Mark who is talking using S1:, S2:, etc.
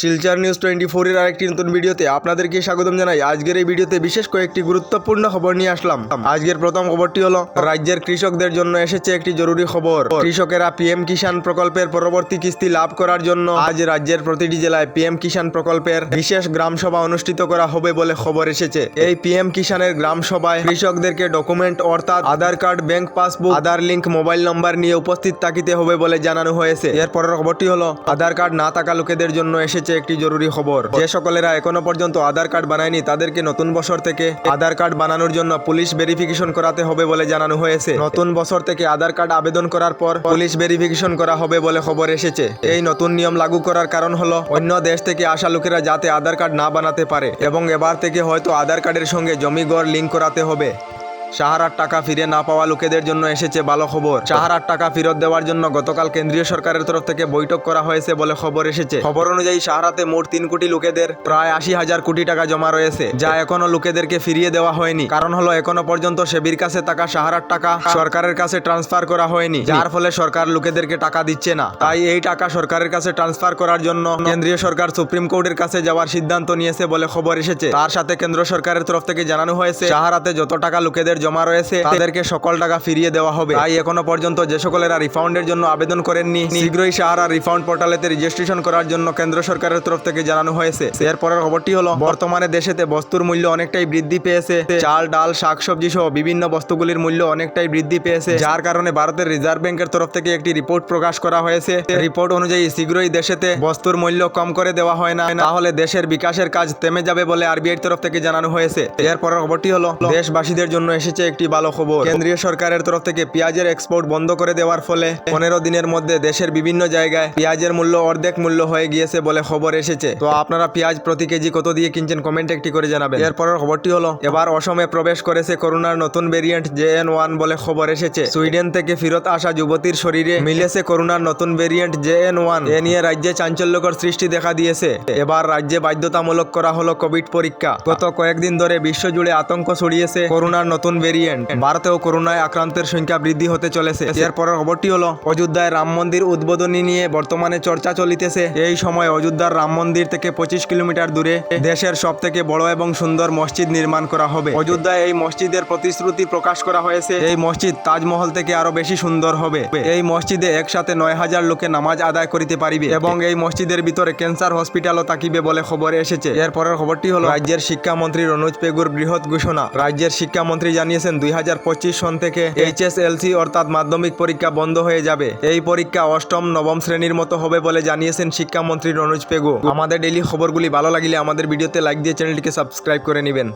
S1: Silchar news 24 এর আরেকটি নতুন ভিডিওতে আপনাদেরকে স্বাগতম জানাই। আজকের এই ভিডিওতে বিশেষ কয়েকটি গুরুত্বপূর্ণ খবর নিয়ে আসলাম। আজকের প্রথম খবরটি হলো রাজ্যের কৃষকদের জন্য এসেছে একটি জরুরি খবর। কৃষকেরা পিএম কিষাণ প্রকল্পের পরবর্তী কিস্তি লাভ করার জন্য আজ রাজ্যের প্রতিটি জেলায় পিএম কিষাণ প্রকল্পের বিশেষ গ্রাম সভা অনুষ্ঠিত করা হবে বলে খবর এসেছে। এই পিএম কিষাণের গ্রাম সভায় কৃষকদেরকে ডকুমেন্ট অর্থাৎ আধার কার্ড, ব্যাংক পাসবুক, আধার লিঙ্ক, মোবাইল নম্বর নিয়ে উপস্থিত থাকিতে হবে বলে জানানো হয়েছে। এরপরের খবরটি হলো আধার কার্ড না থাকা লোকেদের জন্য এসেছে একটি জরুরি খবর। যে সকলেরা এখনো পর্যন্ত আধার কার্ড বানায়নি তাদেরকে নতুন বছর থেকে আধার কার্ড বানানোর জন্য পুলিশ ভেরিফিকেশন করাতে হবে বলে জানানো হয়েছে। নতুন বছর থেকে আধার কার্ড আবেদন করার পর পুলিশ ভেরিফিকেশন করা হবে বলে খবর এসেছে। এই নতুন নিয়ম লাগু করার কারণ হলো অন্য দেশ থেকে আসা লোকেরা যাতে আধার কার্ড না বানাতে পারে এবং এবার থেকে হয়তো আধার কার্ডের সঙ্গে জমিঘর লিঙ্ক করাতে হবে। সাহারার টাকা ফিরে না পাওয়া লোকেদের জন্য এসেছে ভালো খবর। সাহারার টাকা ফেরত দেওয়ার জন্য গতকাল কেন্দ্রীয় সরকারের তরফ থেকে বৈঠক করা হয়েছে বলে খবর এসেছে। খবর অনুযায়ী সাহারাতে মোট 3 কোটি লোকেদের প্রায় 80,000 কোটি টাকা জমা রয়েছে, যা এখনো লোকেদেরকে ফিরিয়ে দেওয়া হয়নি। কারণ হলো এখনো পর্যন্ত সেবির কাছে টাকা সাহারার টাকা সরকারের কাছে ট্রান্সফার করা হয়নি, যার ফলে সরকার লোকেদেরকে টাকা দিচ্ছে না। তাই এই টাকা সরকারের কাছে ট্রান্সফার করার জন্য কেন্দ্রীয় সরকার সুপ্রিম কোর্টের কাছে যাওয়ার সিদ্ধান্ত নিয়েছে বলে খবর এসেছে। তার সাথে কেন্দ্র সরকারের তরফ থেকে জানানো হয়েছে সাহারাতে যত টাকা লোকেদের জমা রয়েছে তাদেরকে সকল টাকা ফিরিয়ে দেওয়া হবে। তাই এখনো পর্যন্ত যে সকলেরা রিফান্ডের জন্য আবেদন করেননি শীঘ্রই সাহারা রিফান্ড পোর্টালেতে রেজিস্ট্রেশন করার জন্য কেন্দ্র সরকারের তরফ থেকে জানানো হয়েছে। এরপরের খবরটি হলো বর্তমানে দেশেতে বস্তুর মূল্য অনেকটাই বৃদ্ধি পেয়েছে। চাল, ডাল, শাকসবজি সহ বিভিন্ন বস্তুগুলির মূল্য অনেকটাই বৃদ্ধি পেয়েছে, যার কারণে ভারতের রিজার্ভ ব্যাংকের তরফ থেকে একটি রিপোর্ট প্রকাশ করা হয়েছে। রিপোর্ট অনুযায়ী শীঘ্রই দেশেতে বস্তুর মূল্য কম করে দেওয়া হয় না, তাহলে দেশের বিকাশের কাজ থেমে যাবে বলে আরবিআই তরফ থেকে জানানো হয়েছে। এরপরের খবরটি হলো দেশবাসীদের জন্য এসেছে একটি ভালো খবর। কেন্দ্রীয় সরকারের তরফ থেকে পেঁয়াজের এক্সপোর্ট বন্ধ করে দেওয়ার ফলে 15 দিনের মধ্যে দেশের বিভিন্ন জায়গায় পেঁয়াজের মূল্য অর্ধেক মূল্য হয়ে গিয়েছে বলে খবর এসেছে। তো আপনারা পেঁয়াজ প্রতি কেজি কত দিয়ে কিনছেন কমেন্ট একটি করে জানাবেন। এরপরের খবরটি হলো এবার অসমে প্রবেশ করেছে করোনার নতুন ভেরিয়েন্ট JN1 বলে খবর এসেছে। সুইডেন থেকে ফেরত আসা যুবতীর শরীরে মিলেছে করোনার নতুন ভেরিয়েন্ট JN1। এ নিয়ে রাজ্যে চাঞ্চল্যকর সৃষ্টি দেখা দিয়েছে। এবার রাজ্যে বাধ্যতামূলক করা হলো কোভিড পরীক্ষা। গত কয়েকদিন ধরে বিশ্বজুড়ে আতঙ্ক ছড়িয়েছে করোনার নতুন ভেরিয়েন্ট। ভারতেও করোনায় আক্রান্তের সংখ্যা বৃদ্ধি হতে চলেছে। এরপরের খবরটি হলো অযোধ্যায় রাম মন্দির উদ্বোধনী নিয়ে বর্তমানে চর্চা চলিতেছে। এই সময় অযোধ্যার রাম মন্দির থেকে 25 কিলোমিটার দূরে দেশের সব থেকে বড় এবং সুন্দর মসজিদ নির্মাণ করা হবে। অযোধ্যায় এই মসজিদের প্রতিশ্রুতি প্রকাশ করা হয়েছে। এই মসজিদ তাজমহল থেকে আরো বেশি সুন্দর হবে। এই মসজিদে একসাথে 9,000 লোকে নামাজ আদায় করিতে পারিবে এবং এই মসজিদের ভিতরে ক্যান্সার হসপিটালও থাকিবে বলে খবর এসেছে। এরপরের খবরটি হলো রাজ্যের শিক্ষামন্ত্রী রনোজ পেগুর বৃহৎ ঘোষণা। রাজ্যের শিক্ষামন্ত্রী জানিয়েছেন 2025 সন থেকে HSLC অর্থাৎ মাধ্যমিক পরীক্ষা বন্ধ হয়ে যাবে। এই পরীক্ষা অষ্টম নবম শ্রেণীর মতো হবে বলে জানিয়েছেন শিক্ষামন্ত্রী রনোজ পেগু। আমাদের ডেইলি খবরগুলি ভালো লাগলে আমাদের ভিডিওতে লাইক দিয়ে চ্যানেলটিকে সাবস্ক্রাইব করে নেবেন।